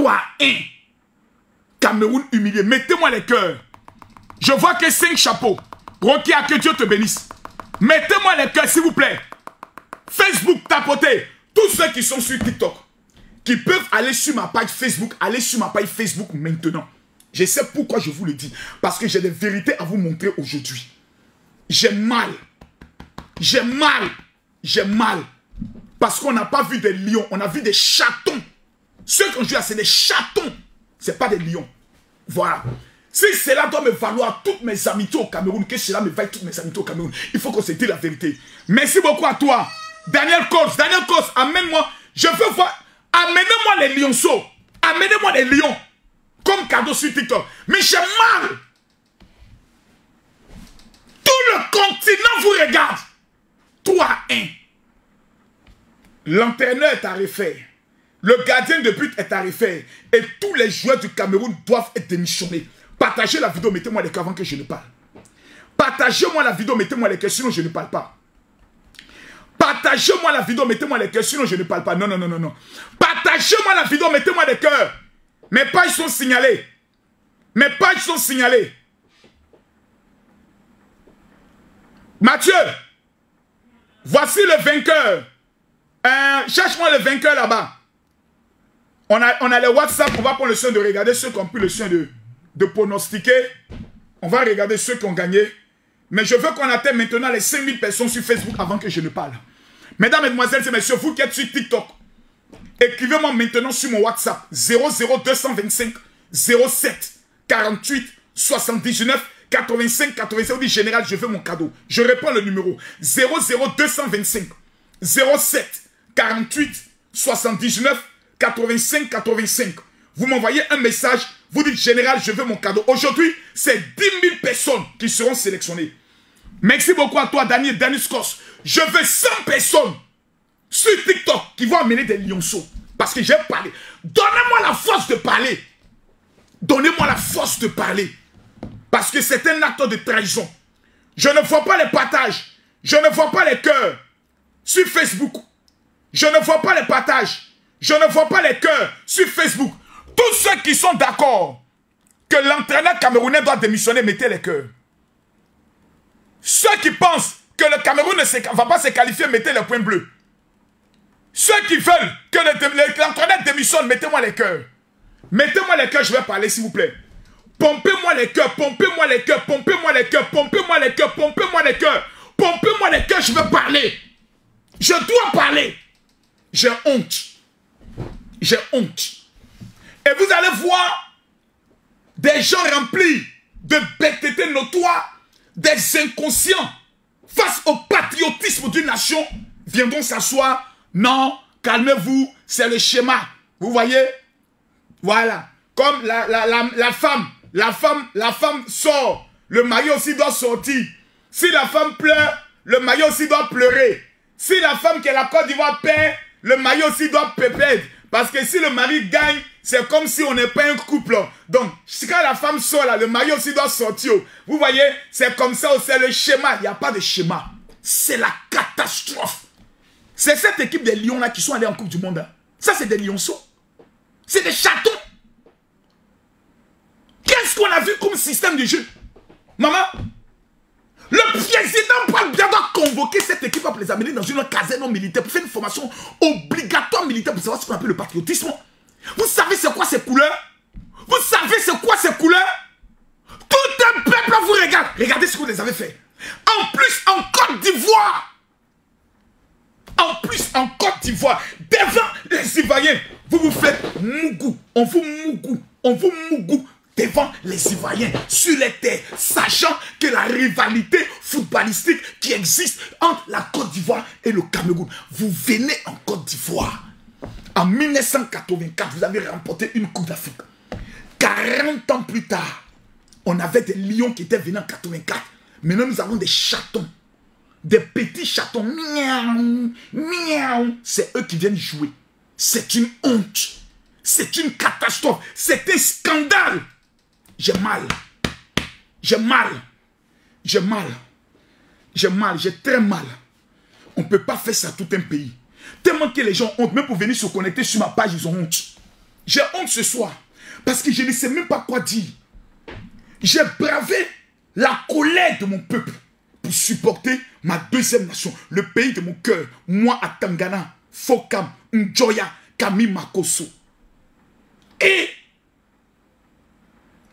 3-1. Cameroun humilié. Mettez-moi les cœurs. Je vois que 5 chapeaux. Rokia, que Dieu te bénisse. Mettez-moi les cœurs, s'il vous plaît. Facebook, tapotez. Tous ceux qui sont sur TikTok, qui peuvent aller sur ma page Facebook, allez sur ma page Facebook maintenant. Je sais pourquoi je vous le dis. Parce que j'ai des vérités à vous montrer aujourd'hui. J'ai mal. J'ai mal. J'ai mal. Parce qu'on n'a pas vu des lions, on a vu des chatons. Ceux qu'on joue là, c'est des chatons. Ce n'est pas des lions. Voilà. Si cela doit me valoir toutes mes amitiés au Cameroun, que cela me vaille toutes mes amitiés au Cameroun, il faut qu'on se dise la vérité. Merci beaucoup à toi. Daniel Kos, amène-moi. Je veux voir. Amenez-moi les lionceaux. Amenez-moi les lions. Comme cadeau sur TikTok. Mais j'ai mal. Tout le continent vous regarde. 3-1. L'entraîneur est à refaire. Le gardien de but est à refaire. Et tous les joueurs du Cameroun doivent être démissionnés. Partagez la vidéo, mettez-moi les cœurs avant que je ne parle. Partagez-moi la vidéo, mettez-moi les cœurs, sinon je ne parle pas. Partagez-moi la vidéo, mettez-moi les cœurs, sinon je ne parle pas. Non, non, non, non, non. Partagez-moi la vidéo, mettez-moi les cœurs. Mes pages sont signalées. Mes pages sont signalées. Mathieu, voici le vainqueur. Cherche-moi le vainqueur là-bas. On a les WhatsApp, on va prendre le soin de regarder ceux qui ont pris le soin de pronostiquer. On va regarder ceux qui ont gagné. Mais je veux qu'on atteigne maintenant les 5000 personnes sur Facebook avant que je ne parle. Mesdames, mesdemoiselles et messieurs, vous qui êtes sur TikTok, écrivez-moi maintenant sur mon WhatsApp 00225 07 48 79 85 85. On dit général, je veux mon cadeau. Je réponds le numéro 00225 07 48 79 85 85. Vous m'envoyez un message, vous dites général, je veux mon cadeau. Aujourd'hui, c'est 10 000 personnes qui seront sélectionnées. Merci beaucoup à toi, Daniel Scos. Je veux 100 personnes sur TikTok qui vont amener des lionceaux. Parce que j'ai parlé. Donnez-moi la force de parler. Donnez-moi la force de parler. Parce que c'est un acte de trahison. Je ne vois pas les partages. Je ne vois pas les cœurs sur Facebook. Je ne vois pas les partages. Je ne vois pas les cœurs sur Facebook. Tous ceux qui sont d'accord que l'entraîneur camerounais doit démissionner, mettez les cœurs. Ceux qui pensent que le Cameroun ne va pas se qualifier, mettez les points bleus. Ceux qui veulent que l'entraîneur démissionne, mettez-moi les cœurs. Mettez-moi les cœurs, je vais parler s'il vous plaît. Pompez-moi les cœurs, pompez-moi les cœurs, pompez-moi les cœurs, pompez-moi les cœurs, pompez-moi les cœurs. Pompez-moi les cœurs, je vais parler. Je dois parler. J'ai honte. J'ai honte. Et vous allez voir des gens remplis de bêteté notoire, des inconscients face au patriotisme d'une nation viendront s'asseoir. Non, calmez-vous, c'est le schéma. Vous voyez? Voilà. Comme la femme sort, le mari aussi doit sortir. Si la femme pleure, le mari aussi doit pleurer. Si la femme qui est la Côte d'Ivoire perd, le mari aussi doit perdre. Parce que si le mari gagne, c'est comme si on n'est pas un couple. Donc, quand la femme sort là, le mari aussi doit sortir. Vous voyez, c'est comme ça, c'est le schéma. Il n'y a pas de schéma. C'est la catastrophe. C'est cette équipe des lions là qui sont allés en Coupe du Monde. Hein. Ça, c'est des lionceaux. C'est des chatons. Qu'est-ce qu'on a vu comme système de jeu? Maman, le président Paul Biya doit convoquer cette équipe pour les amener dans une caserne militaire pour faire une formation obligatoire militaire pour savoir ce qu'on appelle le patriotisme. Vous savez c'est quoi ces couleurs? Vous savez c'est quoi ces couleurs? Tout un peuple vous regarde. Regardez ce que vous les avez fait. En plus, en Côte d'Ivoire. En plus, en Côte d'Ivoire, devant les Ivoiriens, vous vous faites mougou. On vous mougou. On vous mougou. Devant les Ivoiriens, sur les terres, sachant que la rivalité footballistique qui existe entre la Côte d'Ivoire et le Cameroun. Vous venez en Côte d'Ivoire. En 1984, vous avez remporté une Coupe d'Afrique. 40 ans plus tard, on avait des lions qui étaient venus en 84. Maintenant, nous avons des chatons. Des petits chatons. Miaou, miaou. C'est eux qui viennent jouer. C'est une honte. C'est une catastrophe. C'est un scandale. J'ai mal. J'ai mal. J'ai mal. J'ai mal. J'ai très mal. On ne peut pas faire ça à tout un pays. Tellement que les gens ont honte. Même pour venir se connecter sur ma page, ils ont honte. J'ai honte ce soir. Parce que je ne sais même pas quoi dire. J'ai bravé la colère de mon peuple pour supporter ma deuxième nation, le pays de mon cœur. Moi, à Tangana, Fokam, Njoya, Kami Makoso. Et,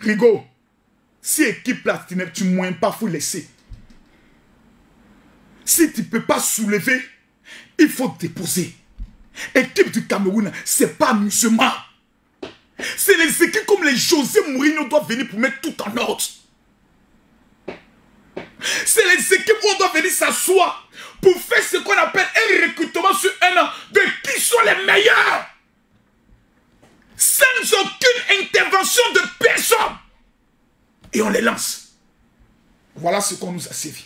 Rigo, si équipe là, tu ne moyens pas, il faut laisser. Si tu ne peux pas soulever, il faut déposer. Équipe du Cameroun, ce n'est pas amusement. C'est les équipes comme les José Mourinho doivent venir pour mettre tout en ordre. C'est les équipes où on doit venir s'asseoir pour faire ce qu'on appelle un recrutement sur un an de qui sont les meilleurs. Sans aucune intervention de personne. Et on les lance. Voilà ce qu'on nous a servi.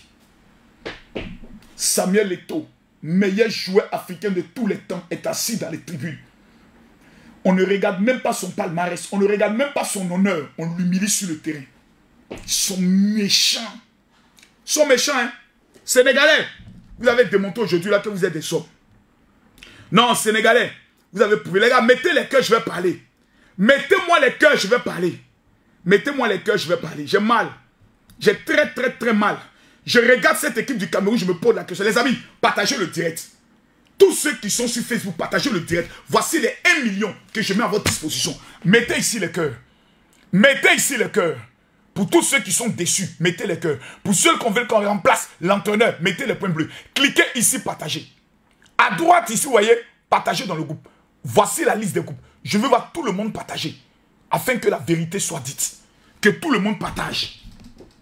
Samuel Eto'o, meilleur joueur africain de tous les temps, est assis dans les tribunes. On ne regarde même pas son palmarès, on ne regarde même pas son honneur, on l'humilie sur le terrain. Ils sont méchants. Ils sont méchants, hein. Sénégalais, vous avez démontré aujourd'hui là que vous êtes des hommes. Non, Sénégalais, vous avez prouvé. Les gars, mettez les cœurs, je vais parler. Mettez-moi les cœurs, je vais parler. Mettez-moi les cœurs, je vais parler. J'ai mal. J'ai très mal. Je regarde cette équipe du Cameroun, je me pose la question. Les amis, partagez le direct. Tous ceux qui sont sur Facebook, partagez le direct. Voici les 1 million que je mets à votre disposition. Mettez ici les cœurs. Mettez ici les cœurs. Pour tous ceux qui sont déçus, mettez les cœurs. Pour ceux qu'on veut qu'on remplace l'entraîneur, mettez les points bleus. Cliquez ici, partagez. À droite, ici, vous voyez, partagez dans le groupe. Voici la liste des groupes. Je veux voir tout le monde partager. Afin que la vérité soit dite. Que tout le monde partage.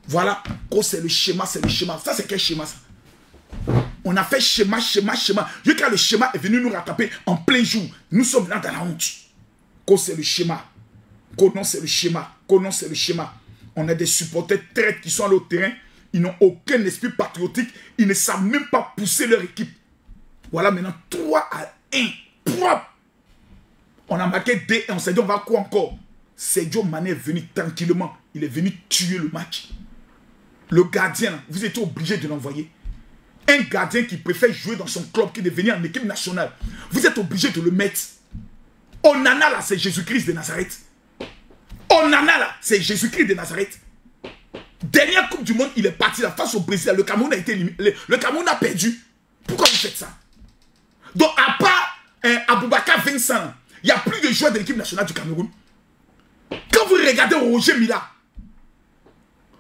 Voilà. Oh, c'est le schéma, c'est le schéma. Ça, c'est quel schéma, ça? On a fait schéma. Jusqu'à le schéma est venu nous rattraper en plein jour. Nous sommes là dans la honte. Oh, c'est le schéma. Oh, non, c'est le schéma. Oh, non, c'est le schéma. On a des supporters traîtres qui sont allés au terrain. Ils n'ont aucun esprit patriotique. Ils ne savent même pas pousser leur équipe. Voilà maintenant 3-1. Propre. On a marqué 2 et on s'est dit on va quoi encore? Sadio Mané est venu tranquillement. Il est venu tuer le match. Le gardien, vous étiez obligé de l'envoyer. Un gardien qui préfère jouer dans son club que de venir en équipe nationale. Vous êtes obligé de le mettre. Onana là, c'est Jésus-Christ de Nazareth. Onana là, c'est Jésus-Christ de Nazareth. Dernière Coupe du Monde, il est parti là face au Brésil. Le Cameroun a été éliminé. Le Cameroun a perdu. Pourquoi vous faites ça? Donc à part Aboubakar Vincent, il n'y a plus de joueurs de l'équipe nationale du Cameroun. Quand vous regardez Roger Mila,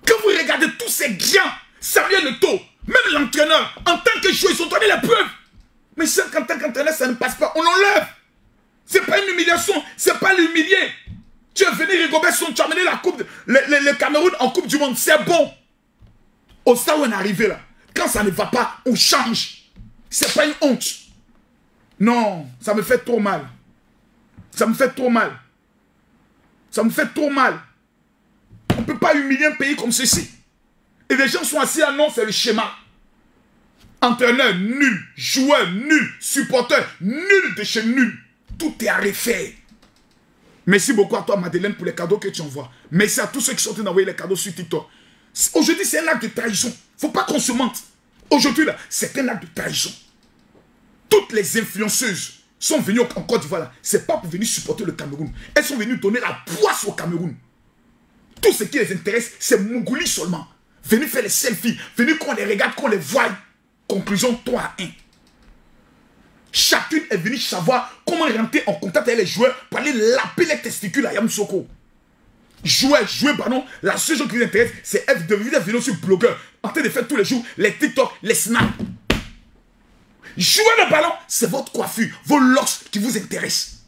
quand vous regardez tous ces grands, Samuel Eto'o, même l'entraîneur, en tant que joueur, ils ont donné les preuves. Mais en tant qu'entraîneur, ça ne passe pas. On l'enlève. Ce n'est pas une humiliation, ce n'est pas l'humilier. Tu es venu, Rigobert Song, tu as amené la coupe, le Cameroun en Coupe du Monde, c'est bon. Au stade où on est arrivé là, quand ça ne va pas, on change. Ce n'est pas une honte. Non, ça me fait trop mal. Ça me fait trop mal. Ça me fait trop mal. On ne peut pas humilier un pays comme ceci. Et les gens sont assis là, non, c'est le schéma. Entraîneur nul, joueur nul, supporter nul de chez nul. Tout est à refaire. Merci beaucoup à toi, Madeleine, pour les cadeaux que tu envoies. Merci à tous ceux qui sont en train d'envoyer les cadeaux sur TikTok. Aujourd'hui, c'est un acte de trahison. Il ne faut pas qu'on se mente. Aujourd'hui, là, c'est un acte de trahison. Toutes les influenceuses sont venues en Côte d'Ivoire. Ce n'est pas pour venir supporter le Cameroun. Elles sont venues donner la poisse au Cameroun. Tout ce qui les intéresse, c'est Mougouli seulement. Venez faire les selfies. Venez qu'on les regarde, qu'on les voie. Conclusion 3-1. Chacune est venue savoir comment rentrer en contact avec les joueurs pour aller laper les testicules à Yamoussoukro. Jouer, pardon. La seule chose qui vous intéresse, c'est être devenu sur blogueur. En train de faire tous les jours les TikTok, les snaps. Jouer le ballon, c'est votre coiffure, vos locks qui vous intéressent.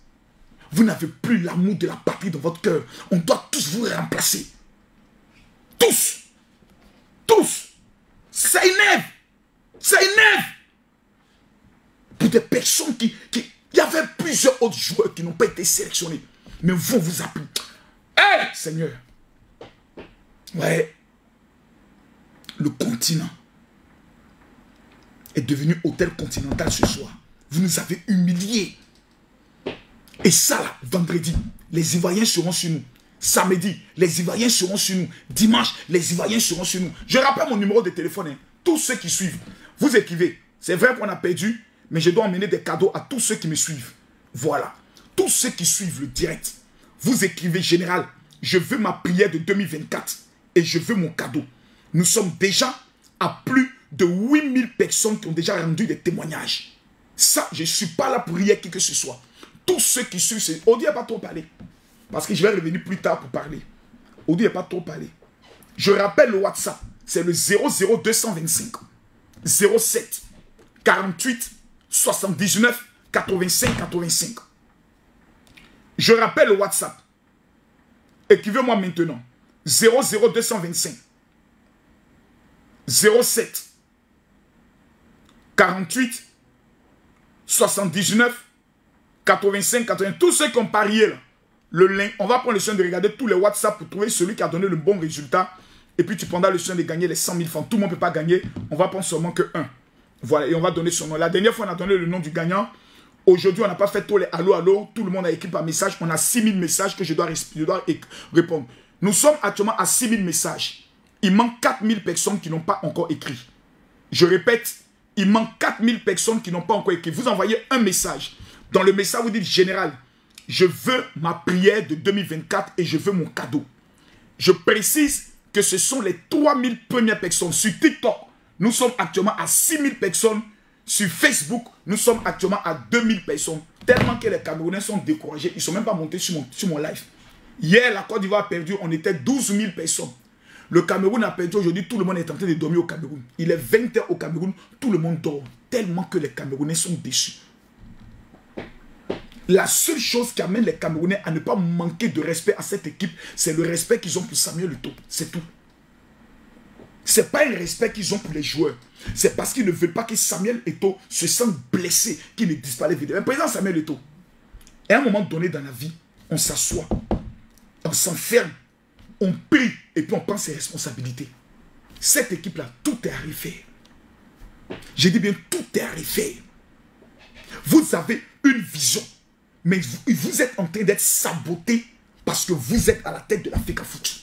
Vous n'avez plus l'amour de la patrie dans votre cœur. On doit tous vous remplacer. Tous. Tous. Ça énerve. Ça énerve. Pour des personnes il y avait plusieurs autres joueurs qui n'ont pas été sélectionnés. Mais vont vous appeler. Hey, Seigneur. Ouais. Le continent est devenu hôtel continental ce soir. Vous nous avez humiliés. Et ça, là, vendredi, les Ivoiriens seront sur nous. Samedi, les Ivoiriens seront sur nous. Dimanche, les Ivoiriens seront sur nous. Je rappelle mon numéro de téléphone. Hein. Tous ceux qui suivent, vous écrivez. C'est vrai qu'on a perdu, mais je dois emmener des cadeaux à tous ceux qui me suivent. Voilà. Tous tous ceux qui suivent le direct, vous écrivez général, je veux ma prière de 2024 et je veux mon cadeau. Nous sommes déjà à plus de 8000 personnes qui ont déjà rendu des témoignages. Ça, je ne suis pas là pour prier qui que ce soit. Tous ceux qui suivent, Audi n'a pas trop parlé. Parce que je vais revenir plus tard pour parler. Audi n'a pas trop parlé. Je rappelle le WhatsApp, c'est le 00225 07 48 79 85 85. Je rappelle le WhatsApp. Écrivez-moi maintenant. 00225 07 48 79 85 85. Tous ceux qui ont parié là, le lien, on va prendre le soin de regarder tous les WhatsApp pour trouver celui qui a donné le bon résultat. Et puis tu prendras le soin de gagner les 100 000 francs. Tout le monde ne peut pas gagner. On va prendre seulement que un. Voilà, et on va donner son nom. La dernière fois, on a donné le nom du gagnant. Aujourd'hui, on n'a pas fait tous les allô, allô. Tout le monde a écrit par message. On a 6 000 messages que je dois répondre. Nous sommes actuellement à 6 000 messages. Il manque 4 000 personnes qui n'ont pas encore écrit. Je répète, il manque 4 000 personnes qui n'ont pas encore écrit. Vous envoyez un message. Dans le message, vous dites général, je veux ma prière de 2024 et je veux mon cadeau. Je précise que ce sont les 3 000 premières personnes sur TikTok. Nous sommes actuellement à 6 000 personnes. Sur Facebook, nous sommes actuellement à 2 000 personnes. Tellement que les Camerounais sont découragés. Ils ne sont même pas montés sur mon live. Hier, la Côte d'Ivoire a perdu. On était 12 000 personnes. Le Cameroun a perdu. Aujourd'hui, tout le monde est en train de dormir au Cameroun. Il est 20 h au Cameroun. Tout le monde dort. Tellement que les Camerounais sont déçus. La seule chose qui amène les Camerounais à ne pas manquer de respect à cette équipe, c'est le respect qu'ils ont pour Samuel Eto'o. C'est tout. Ce n'est pas un respect qu'ils ont pour les joueurs. C'est parce qu'ils ne veulent pas que Samuel Eto'o se sente blessé, qu'il ne dise pas les vidéos. Mais président Samuel Eto'o, à un moment donné dans la vie, on s'assoit, on s'enferme, on prie et puis on prend ses responsabilités. Cette équipe-là, tout est à refaire. J'ai dit bien, tout est à refaire. Vous avez une vision, mais vous êtes en train d'être saboté parce que vous êtes à la tête de la FECAFOOT.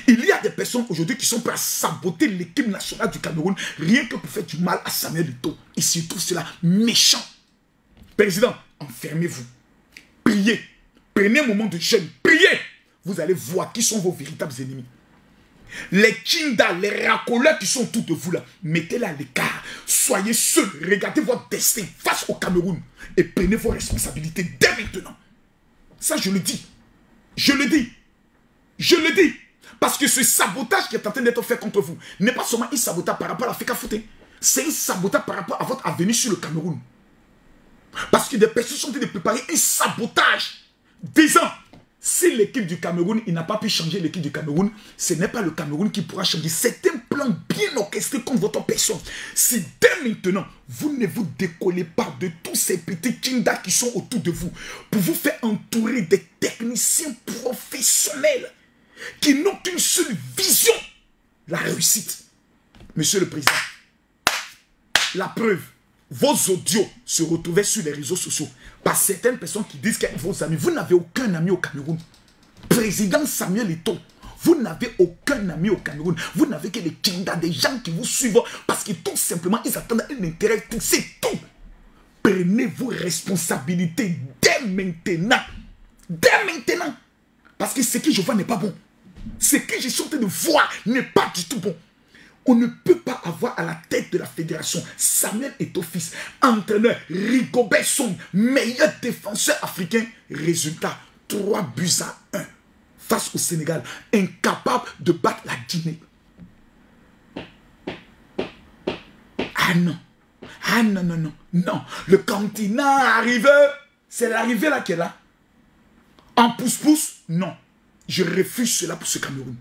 Il y a des personnes aujourd'hui qui sont prêtes à saboter l'équipe nationale du Cameroun rien que pour faire du mal à Samuel Eto'o. Et surtout cela méchant. Président, enfermez-vous. Priez. Prenez un moment de jeûne. Priez. Vous allez voir qui sont vos véritables ennemis. Les Kinda, les racoleurs qui sont autour de vous là, mettez-les à l'écart. Soyez seuls. Regardez votre destin face au Cameroun. Et prenez vos responsabilités dès maintenant. Ça, je le dis. Je le dis. Je le dis. Parce que ce sabotage qui est en train d'être fait contre vous n'est pas seulement un sabotage par rapport à la FECAFOOT. C'est un sabotage par rapport à votre avenir sur le Cameroun. Parce que des personnes sont en train de préparer un sabotage. Disant, si l'équipe du Cameroun, il n'a pas pu changer l'équipe du Cameroun, ce n'est pas le Cameroun qui pourra changer. C'est un plan bien orchestré contre votre personne. Si dès maintenant, vous ne vous décollez pas de tous ces petits kindas qui sont autour de vous, pour vous faire entourer des techniciens professionnels, qui n'ont qu'une seule vision, la réussite. Monsieur le Président, la preuve, vos audios se retrouvaient sur les réseaux sociaux par certaines personnes qui disent que vos amis, vous n'avez aucun ami au Cameroun. Président Samuel Eto'o, vous n'avez aucun ami au Cameroun. Vous n'avez que les kindas, des gens qui vous suivent parce que tout simplement, ils attendent un intérêt. C'est tout. Prenez vos responsabilités dès maintenant. Dès maintenant. Parce que ce que je vois n'est pas bon. Ce que je suis en train de voir n'est pas du tout bon. On ne peut pas avoir à la tête de la fédération Samuel Eto'o fils, entraîneur, Rigobert Song, meilleur défenseur africain. Résultat, 3-1 face au Sénégal, incapable de battre la Guinée. Ah non. Ah non, non, non. Non. Le continent arrive. C'est l'arrivée là qui est là. En pouce-pouce, non. Je refuse cela pour ce Cameroun.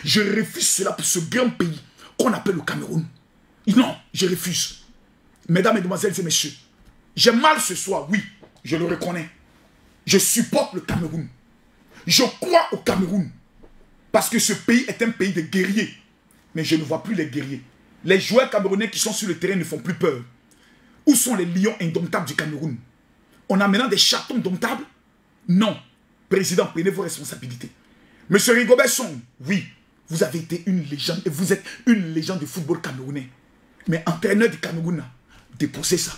Je refuse cela pour ce grand pays qu'on appelle le Cameroun. Non, je refuse. Mesdames, Mesdemoiselles et Messieurs, j'ai mal ce soir, oui, je le reconnais. Je supporte le Cameroun. Je crois au Cameroun. Parce que ce pays est un pays de guerriers. Mais je ne vois plus les guerriers. Les joueurs camerounais qui sont sur le terrain ne font plus peur. Où sont les lions indomptables du Cameroun? On a maintenant des chatons indomptables? Non. Président, prenez vos responsabilités. Monsieur Rigobert Song, oui, vous avez été une légende et vous êtes une légende du football camerounais. Mais entraîneur du Cameroun, déposez ça.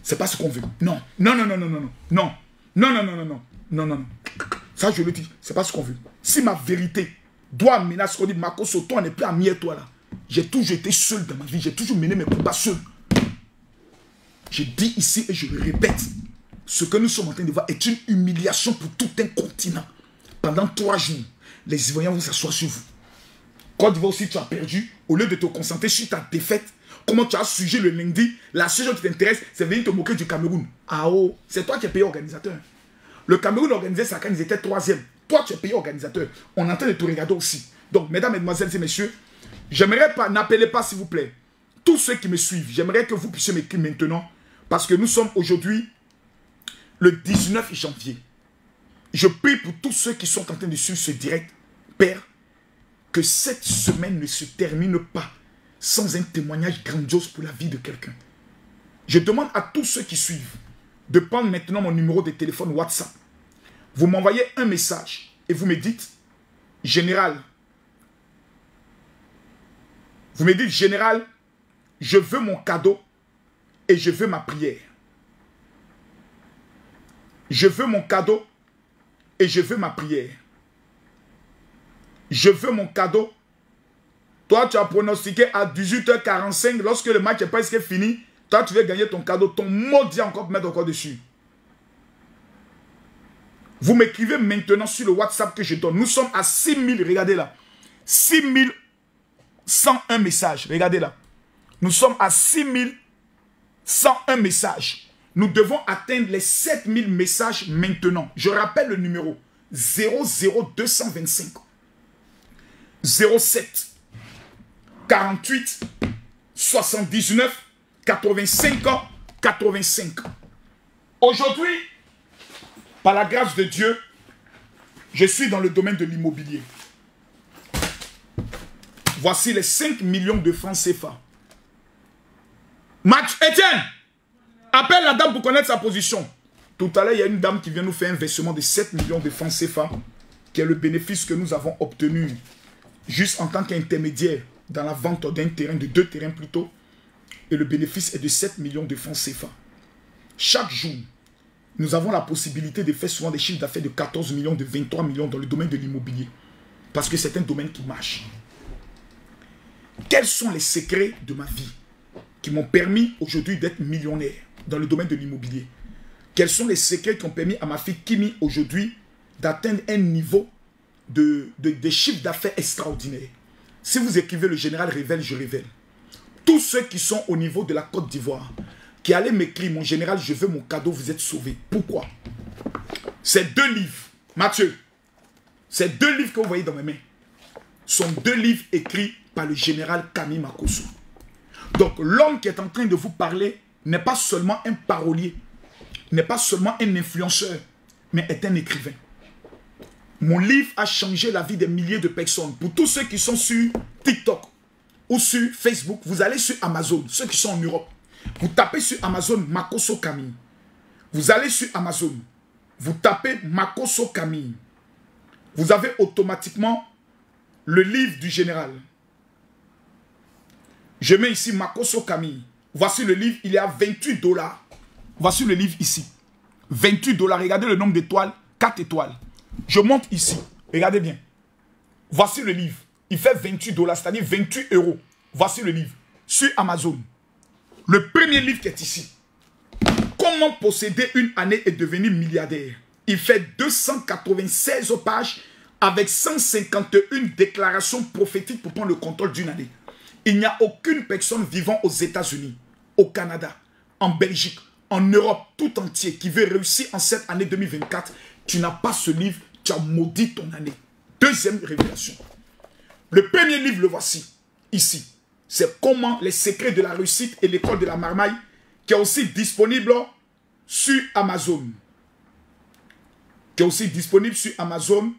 C'est pas ce qu'on veut. Non. Non, non, non, non, non, non. Non. Non, non, non, non, non. Non, non, non. Ça, je le dis. C'est pas ce qu'on veut. Si ma vérité doit amener à ce qu'on dit, Makosso, toi, on n'est plus ami toi là. J'ai toujours été seul dans ma vie. J'ai toujours mené mes combats seul. Je dis ici et je le répète. Ce que nous sommes en train de voir est une humiliation pour tout un continent. Pendant 3 jours, les Ivoiriens vont s'asseoir sur vous. Côte d'Ivoire aussi, tu as perdu. Au lieu de te concentrer sur ta défaite, comment tu as sujet le lundi, la seule chose qui t'intéresse, c'est venir te moquer du Cameroun. Ah oh, c'est toi qui es payé organisateur. Le Cameroun organisait ça quand ils étaient 3e. Toi, tu es payé organisateur. On est en train de te regarder aussi. Donc, mesdames, mesdemoiselles et messieurs, j'aimerais pas, n'appelez pas s'il vous plaît. Tous ceux qui me suivent, j'aimerais que vous puissiez m'écrire maintenant. Parce que nous sommes aujourd'hui le 19 janvier. Je prie pour tous ceux qui sont en train de suivre ce direct. Père, que cette semaine ne se termine pas sans un témoignage grandiose pour la vie de quelqu'un. Je demande à tous ceux qui suivent de prendre maintenant mon numéro de téléphone WhatsApp. Vous m'envoyez un message et vous me dites, général, je veux mon cadeau et je veux ma prière. Je veux mon cadeau et je veux ma prière. Je veux mon cadeau. Toi, tu as pronostiqué à 18h45 lorsque le match est presque fini. Toi, tu veux gagner ton cadeau. Ton maudit encore mettre encore dessus. Vous m'écrivez maintenant sur le WhatsApp que je donne. Nous sommes à 6000, regardez là. 6101 messages. Regardez là. Nous sommes à 6101 messages. Nous devons atteindre les 7000 messages maintenant. Je rappelle le numéro 00225 07 48 79 85 85. Aujourd'hui, par la grâce de Dieu, je suis dans le domaine de l'immobilier. Voici les 5 millions de francs CFA. Match Etienne, appelle la dame pour connaître sa position. Tout à l'heure, il y a une dame qui vient nous faire un versement de 7 millions de francs CFA, qui est le bénéfice que nous avons obtenu juste en tant qu'intermédiaire dans la vente d'un terrain, de 2 terrains plutôt. Et le bénéfice est de 7 millions de francs CFA. Chaque jour, nous avons la possibilité de faire souvent des chiffres d'affaires de 14 millions, de 23 millions dans le domaine de l'immobilier. Parce que c'est un domaine qui marche. Quels sont les secrets de ma vie qui m'ont permis aujourd'hui d'être millionnaire dans le domaine de l'immobilier? Quels sont les secrets qui ont permis à ma fille Kimi aujourd'hui d'atteindre un niveau de chiffre d'affaires extraordinaire? Si vous écrivez le général révèle, je révèle. Tous ceux qui sont au niveau de la Côte d'Ivoire, qui allaient m'écrire, mon général, je veux mon cadeau, vous êtes sauvés. Pourquoi? Ces 2 livres, Mathieu, ces 2 livres que vous voyez dans mes mains, sont 2 livres écrits par le général Camille Makosso. Donc l'homme qui est en train de vous parler n'est pas seulement un parolier, n'est pas seulement un influenceur, mais est un écrivain. Mon livre a changé la vie des milliers de personnes. Pour tous ceux qui sont sur TikTok ou sur Facebook, vous allez sur Amazon, ceux qui sont en Europe. Vous tapez sur Amazon Makosso Camille. Vous allez sur Amazon, vous tapez Makosso Camille. Vous avez automatiquement le livre du général. Je mets ici Makosso Camille. Voici le livre, il est à 28 $. Voici le livre ici. 28 $. Regardez le nombre d'étoiles, 4 étoiles. Je monte ici. Regardez bien. Voici le livre. Il fait 28 $, c'est-à-dire 28 €. Voici le livre. Sur Amazon. Le premier livre qui est ici. Comment posséder une année et devenir milliardaire. Il fait 296 pages avec 151 déclarations prophétiques pour prendre le contrôle d'une année. Il n'y a aucune personne vivant aux États-Unis, au Canada, en Belgique, en Europe, tout entier, qui veut réussir en cette année 2024. Tu n'as pas ce livre, tu as maudit ton année. Deuxième révélation. Le premier livre, le voici, ici. C'est comment les secrets de la réussite et l'école de la marmaille, qui est aussi disponible sur Amazon. Qui est aussi disponible sur Amazon.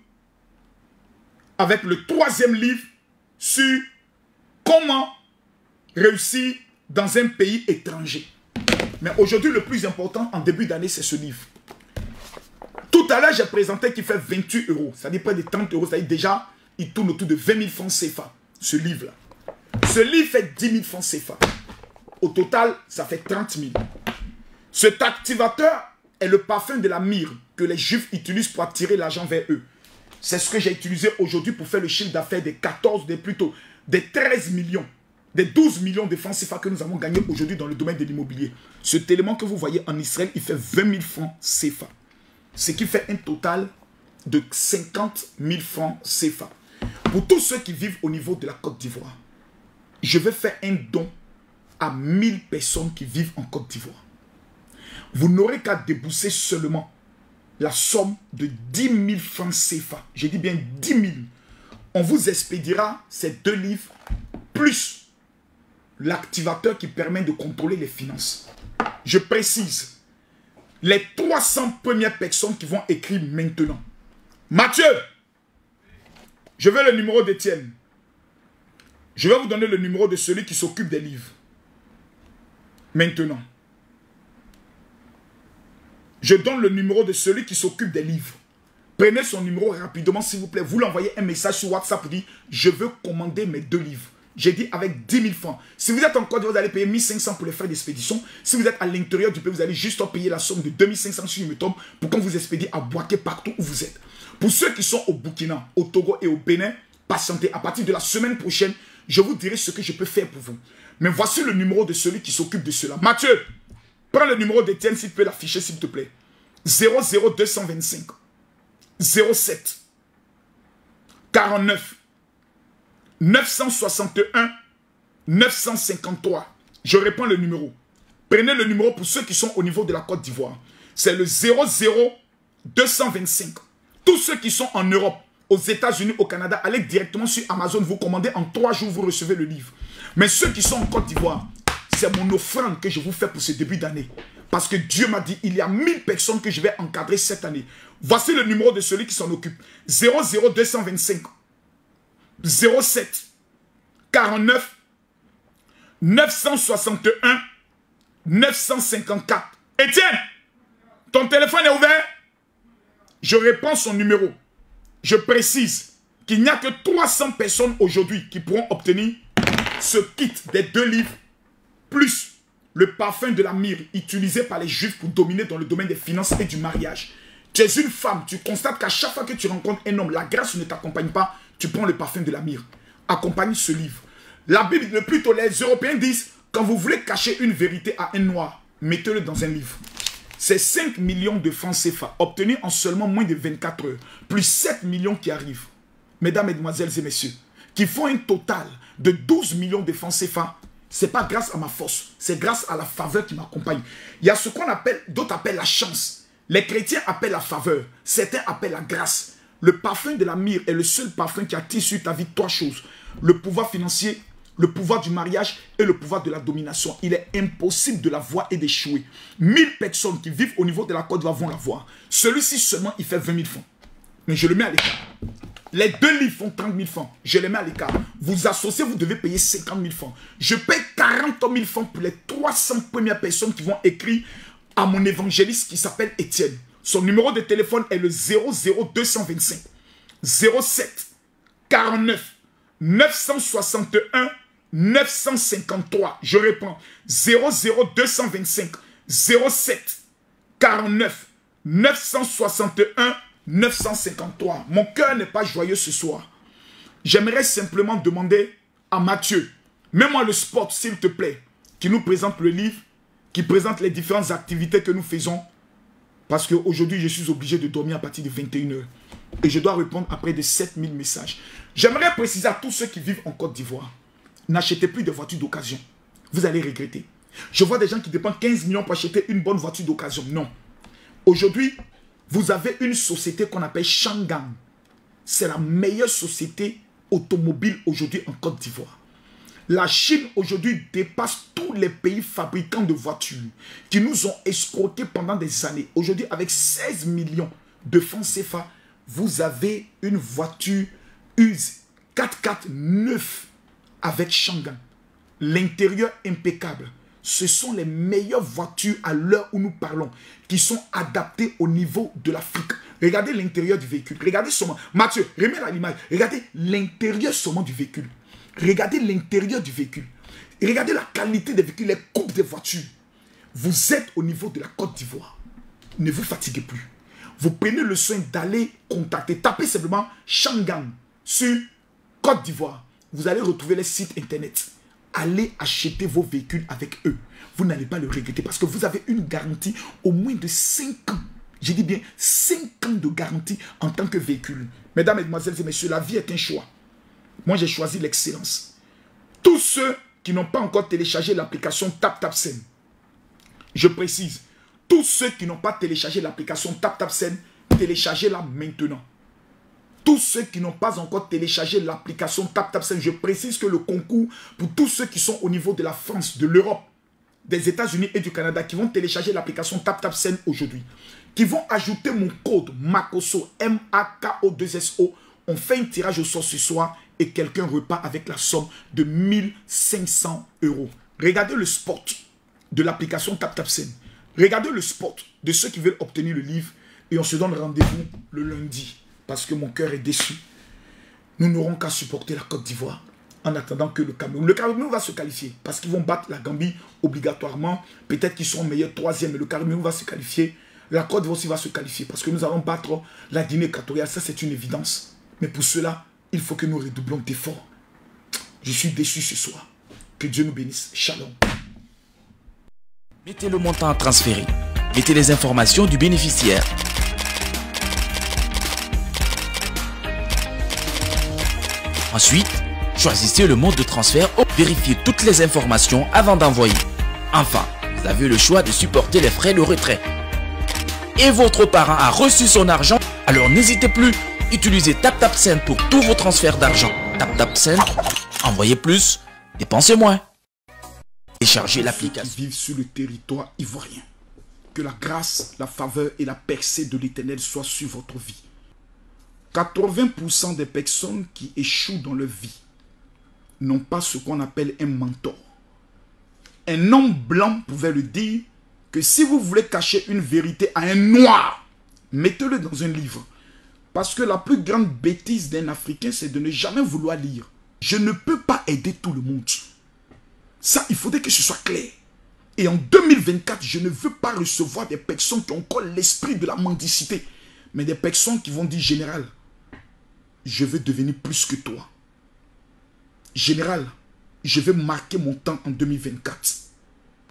Avec le troisième livre sur comment réussir dans un pays étranger. Mais aujourd'hui, le plus important en début d'année, c'est ce livre. Tout à l'heure, j'ai présenté qu'il fait 28 €. C'est-à-dire près de 30 €. C'est-à-dire déjà, il tourne autour de 20 000 francs CFA. Ce livre-là. Ce livre fait 10 000 francs CFA. Au total, ça fait 30 000. Cet activateur est le parfum de la myrrhe que les Juifs utilisent pour attirer l'argent vers eux. C'est ce que j'ai utilisé aujourd'hui pour faire le chiffre d'affaires des 13 millions, des 12 millions de francs CFA que nous avons gagnés aujourd'hui dans le domaine de l'immobilier. Cet élément que vous voyez en Israël, il fait 20 000 francs CFA. Ce qui fait un total de 50 000 francs CFA. Pour tous ceux qui vivent au niveau de la Côte d'Ivoire, je vais faire un don à 1000 personnes qui vivent en Côte d'Ivoire. Vous n'aurez qu'à débourser seulement la somme de 10 000 francs CFA. Je dis bien 10 000. On vous expédiera ces 2 livres plus l'activateur qui permet de contrôler les finances. Je précise, les 300 premières personnes qui vont écrire maintenant. Mathieu, je veux le numéro d'Étienne. Je vais vous donner le numéro de celui qui s'occupe des livres. Maintenant. Je donne le numéro de celui qui s'occupe des livres. Prenez son numéro rapidement, s'il vous plaît. Vous l'envoyez un message sur WhatsApp pour dire « Je veux commander mes 2 livres ». J'ai dit avec 10 000 francs. Si vous êtes en Côte d'Ivoire, vous allez payer 1500 pour les frais d'expédition. Si vous êtes à l'intérieur du pays, vous allez juste payer la somme de 2500 sur Umetom pour qu'on vous expédie à Boaké partout où vous êtes. Pour ceux qui sont au Burkina, au Togo et au Bénin, patientez. À partir de la semaine prochaine, je vous dirai ce que je peux faire pour vous. Mais voici le numéro de celui qui s'occupe de cela. Mathieu, prends le numéro d'Étienne, s'il peut l'afficher, s'il te plaît. 00225 07 49 961 953. Je réponds le numéro. Prenez le numéro pour ceux qui sont au niveau de la Côte d'Ivoire. C'est le 00225. Tous ceux qui sont en Europe, aux États-Unis, au Canada, allez directement sur Amazon, vous commandez en 3 jours, vous recevez le livre. Mais ceux qui sont en Côte d'Ivoire, c'est mon offrande que je vous fais pour ce début d'année. Parce que Dieu m'a dit, il y a 1000 personnes que je vais encadrer cette année. Voici le numéro de celui qui s'en occupe. 00225 07 49 961 954. Étienne, ton téléphone est ouvert? Je réponds son numéro. Je précise qu'il n'y a que 300 personnes aujourd'hui qui pourront obtenir ce kit des 2 livres plus le parfum de la myrrhe utilisé par les Juifs pour dominer dans le domaine des finances et du mariage. Tu es une femme, tu constates qu'à chaque fois que tu rencontres un homme, la grâce ne t'accompagne pas, tu prends le parfum de la myrrhe. Accompagne ce livre. La Bible, plutôt les Européens disent, quand vous voulez cacher une vérité à un noir, mettez-le dans un livre. C'est 5 millions de francs CFA, obtenus en seulement moins de 24 heures, plus 7 millions qui arrivent. Mesdames, mesdemoiselles et messieurs, qui font un total de 12 millions de francs CFA. Ce n'est pas grâce à ma force, c'est grâce à la faveur qui m'accompagne. Il y a ce qu'on appelle, d'autres appellent la chance. Les chrétiens appellent la faveur, certains appellent la grâce. Le parfum de la myrrhe est le seul parfum qui attire sur ta vie 3 choses. Le pouvoir financier, le pouvoir du mariage et le pouvoir de la domination. Il est impossible de la voir et d'échouer. 1000 personnes qui vivent au niveau de la Côte d'Ivoire vont la voir. Celui-ci seulement, il fait 20 000 francs. Mais je le mets à l'écart. Les 2 livres font 30 000 francs. Je les mets à l'écart. Vous associez, vous devez payer 50 000 francs. Je paye 40 000 francs pour les 300 premières personnes qui vont écrire à mon évangéliste qui s'appelle Étienne. Son numéro de téléphone est le 00225 07 49 961 953. Je réponds. 00225 07 49 961 953. Mon cœur n'est pas joyeux ce soir. J'aimerais simplement demander à Mathieu, mets-moi le spot s'il te plaît, qui nous présente le livre, qui présente les différentes activités que nous faisons. Parce qu'aujourd'hui, je suis obligé de dormir à partir de 21 h. Et je dois répondre après de 7000 messages. J'aimerais préciser à tous ceux qui vivent en Côte d'Ivoire, n'achetez plus de voitures d'occasion. Vous allez regretter. Je vois des gens qui dépensent 15 millions pour acheter une bonne voiture d'occasion. Non. Aujourd'hui, vous avez une société qu'on appelle Shangang. C'est la meilleure société automobile aujourd'hui en Côte d'Ivoire. La Chine aujourd'hui dépasse tous les pays fabricants de voitures qui nous ont escroqués pendant des années. Aujourd'hui, avec 16 millions de francs CFA, vous avez une voiture use 4x4 neuf avec Shangang. L'intérieur impeccable. Ce sont les meilleures voitures à l'heure où nous parlons qui sont adaptées au niveau de l'Afrique. Regardez l'intérieur du véhicule. Regardez seulement. Mathieu, remets à l'image. Regardez l'intérieur seulement du véhicule. Regardez l'intérieur du véhicule. Regardez la qualité des véhicules, les coupes des voitures. Vous êtes au niveau de la Côte d'Ivoire. Ne vous fatiguez plus. Vous prenez le soin d'aller contacter. Tapez simplement Shangang sur Côte d'Ivoire. Vous allez retrouver les sites internet. Allez acheter vos véhicules avec eux. Vous n'allez pas le regretter parce que vous avez une garantie au moins de 5 ans. Je dis bien 5 ans de garantie en tant que véhicule. Mesdames, Mesdemoiselles et Messieurs, la vie est un choix. Moi, j'ai choisi l'excellence. Tous ceux qui n'ont pas encore téléchargé l'application TapTapSend, je précise, tous ceux qui n'ont pas téléchargé l'application TapTapSend, téléchargez-la maintenant. Tous ceux qui n'ont pas encore téléchargé l'application TapTapSend, je précise que le concours pour tous ceux qui sont au niveau de la France, de l'Europe, des États-Unis et du Canada, qui vont télécharger l'application TapTapSend aujourd'hui, qui vont ajouter mon code MAKOSO, M-A-K-O-2-S-O, on fait un tirage au sort ce soir et quelqu'un repart avec la somme de 1500 €. Regardez le spot de l'application TapTapSend. Regardez le spot de ceux qui veulent obtenir le livre et on se donne rendez-vous le lundi parce que mon cœur est déçu. Nous n'aurons qu'à supporter la Côte d'Ivoire en attendant que le Cameroun. Le Cameroun va se qualifier parce qu'ils vont battre la Gambie obligatoirement. Peut-être qu'ils seront meilleurs troisième, mais le Cameroun va se qualifier. La Côte d'Ivoire aussi va se qualifier parce que nous allons battre la Guinée équatoriale. Ça, c'est une évidence. Mais pour cela, il faut que nous redoublons d'efforts. Je suis déçu ce soir. Que Dieu nous bénisse. Shalom. Mettez le montant à transférer. Mettez les informations du bénéficiaire. Ensuite, choisissez le mode de transfert ou vérifiez toutes les informations avant d'envoyer. Enfin, vous avez le choix de supporter les frais de retrait. Et votre parent a reçu son argent, alors n'hésitez plus. Utilisez TapTapSend pour tous vos transferts d'argent. TapTapSend, envoyez plus, dépensez moins. Téléchargez l'application. Qui vivent sur le territoire ivoirien. Que la grâce, la faveur et la percée de l'Éternel soient sur votre vie. 80% des personnes qui échouent dans leur vie n'ont pas ce qu'on appelle un mentor. Un homme blanc pouvait le dire que si vous voulez cacher une vérité à un noir, mettez-le dans un livre. Parce que la plus grande bêtise d'un Africain, c'est de ne jamais vouloir lire. Je ne peux pas aider tout le monde. Ça, il faudrait que ce soit clair. Et en 2024, je ne veux pas recevoir des personnes qui ont encore l'esprit de la mendicité. Mais des personnes qui vont dire, général, je veux devenir plus que toi. Général, je vais marquer mon temps en 2024.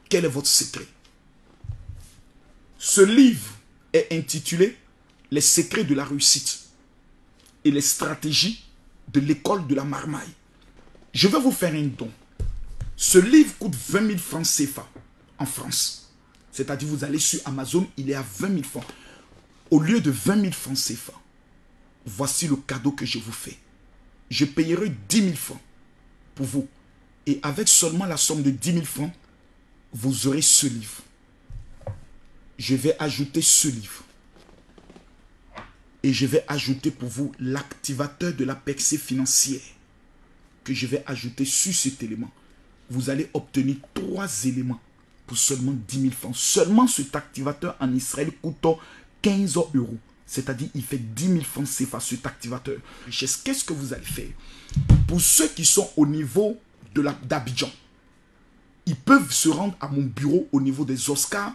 Quel est votre secret? Ce livre est intitulé « Les secrets de la réussite et les stratégies de l'école de la marmaille ». Je vais vous faire un don. Ce livre coûte 20 000 francs CFA en France. C'est-à-dire vous allez sur Amazon, il est à 20 000 francs. Au lieu de 20 000 francs CFA, voici le cadeau que je vous fais. Je payerai 10 000 francs pour vous. Et avec seulement la somme de 10 000 francs, vous aurez ce livre. Je vais ajouter ce livre. Et je vais ajouter pour vous l'activateur de la percée financière que je vais ajouter sur cet élément. Vous allez obtenir 3 éléments pour seulement 10 000 francs. Seulement cet activateur en Israël coûte 15 €. C'est-à-dire il fait 10 000 francs CFA cet activateur. Qu'est-ce que vous allez faire? Pour ceux qui sont au niveau d'Abidjan, ils peuvent se rendre à mon bureau au niveau des Oscars,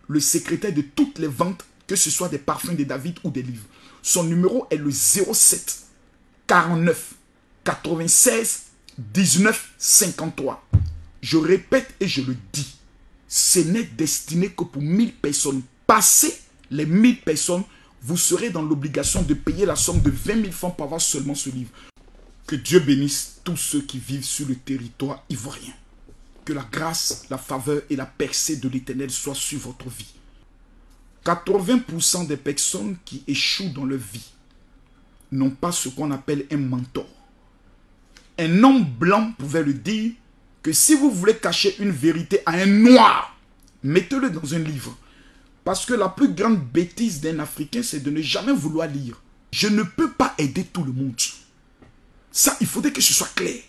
le secrétaire de toutes les ventes, que ce soit des parfums de David ou des livres. Son numéro est le 07 49 96 19 53. Je répète et je le dis, ce n'est destiné que pour 1000 personnes. Passez les 1000 personnes, vous serez dans l'obligation de payer la somme de 20 000 francs pour avoir seulement ce livre. Que Dieu bénisse tous ceux qui vivent sur le territoire ivoirien. Que la grâce, la faveur et la percée de l'Éternel soient sur votre vie. 80% des personnes qui échouent dans leur vie n'ont pas ce qu'on appelle un mentor. Un homme blanc pouvait le dire que si vous voulez cacher une vérité à un noir, mettez-le dans un livre. Parce que la plus grande bêtise d'un Africain, c'est de ne jamais vouloir lire. Je ne peux pas aider tout le monde. Ça, il faudrait que ce soit clair.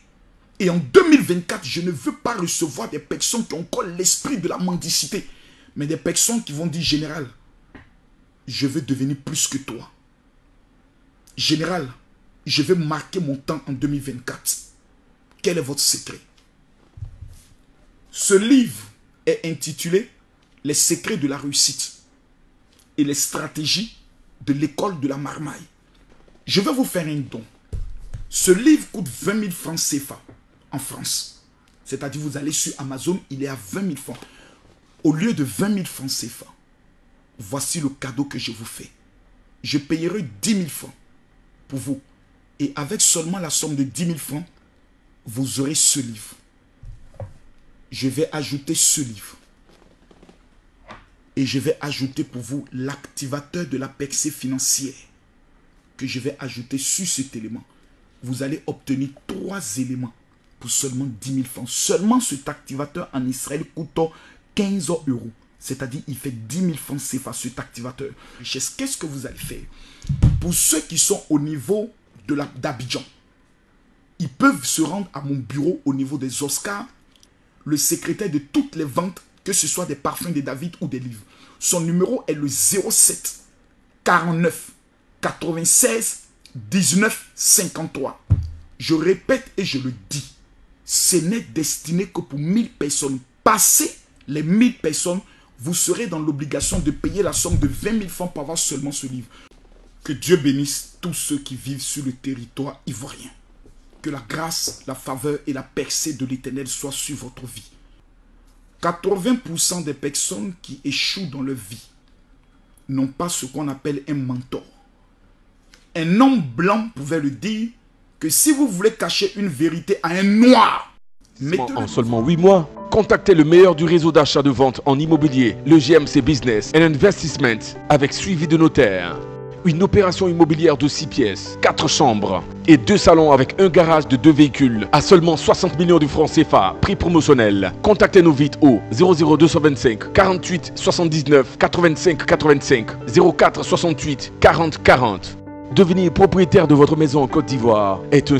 Et en 2024, je ne veux pas recevoir des personnes qui ont encore l'esprit de la mendicité. Mais des personnes qui vont dire, général, je veux devenir plus que toi. Général, je vais marquer mon temps en 2024. Quel est votre secret? Ce livre est intitulé les secrets de la réussite et les stratégies de l'école de la marmaille. Je vais vous faire un don. Ce livre coûte 20 000 francs CFA en France. C'est-à-dire, vous allez sur Amazon, il est à 20 000 francs. Au lieu de 20 000 francs CFA, voici le cadeau que je vous fais. Je payerai 10 000 francs pour vous. Et avec seulement la somme de 10 000 francs, vous aurez ce livre. Je vais ajouter ce livre. Et je vais ajouter pour vous l'activateur de la percée financière que je vais ajouter sur cet élément. Vous allez obtenir 3 éléments pour seulement 10 000 francs. Seulement cet activateur en Israël coûte 15 €. C'est-à-dire, il fait 10 000 francs CFA, cet activateur. Qu'est-ce que vous allez faire? Pour ceux qui sont au niveau d'Abidjan, ils peuvent se rendre à mon bureau au niveau des Oscars, le secrétaire de toutes les ventes, que ce soit des parfums de David ou des livres. Son numéro est le 07 49 96 19 53. Je répète et je le dis, ce n'est destiné que pour 1000 personnes. Passez les 1000 personnes, vous serez dans l'obligation de payer la somme de 20 000 francs pour avoir seulement ce livre. Que Dieu bénisse tous ceux qui vivent sur le territoire ivoirien. Que la grâce, la faveur et la percée de l'Éternel soient sur votre vie. 80% des personnes qui échouent dans leur vie n'ont pas ce qu'on appelle un mentor. Un homme blanc pouvait le dire que si vous voulez cacher une vérité à un noir, en seulement 8 mois, contactez le meilleur du réseau d'achat de vente en immobilier, le GMC Business and Investment, avec suivi de notaire. Une opération immobilière de 6 pièces, 4 chambres et 2 salons avec un garage de 2 véhicules à seulement 60 millions de francs CFA, prix promotionnel. Contactez-nous vite au 00225 48 79 85 85 04 68 40 40. Devenir propriétaire de votre maison en Côte d'Ivoire est un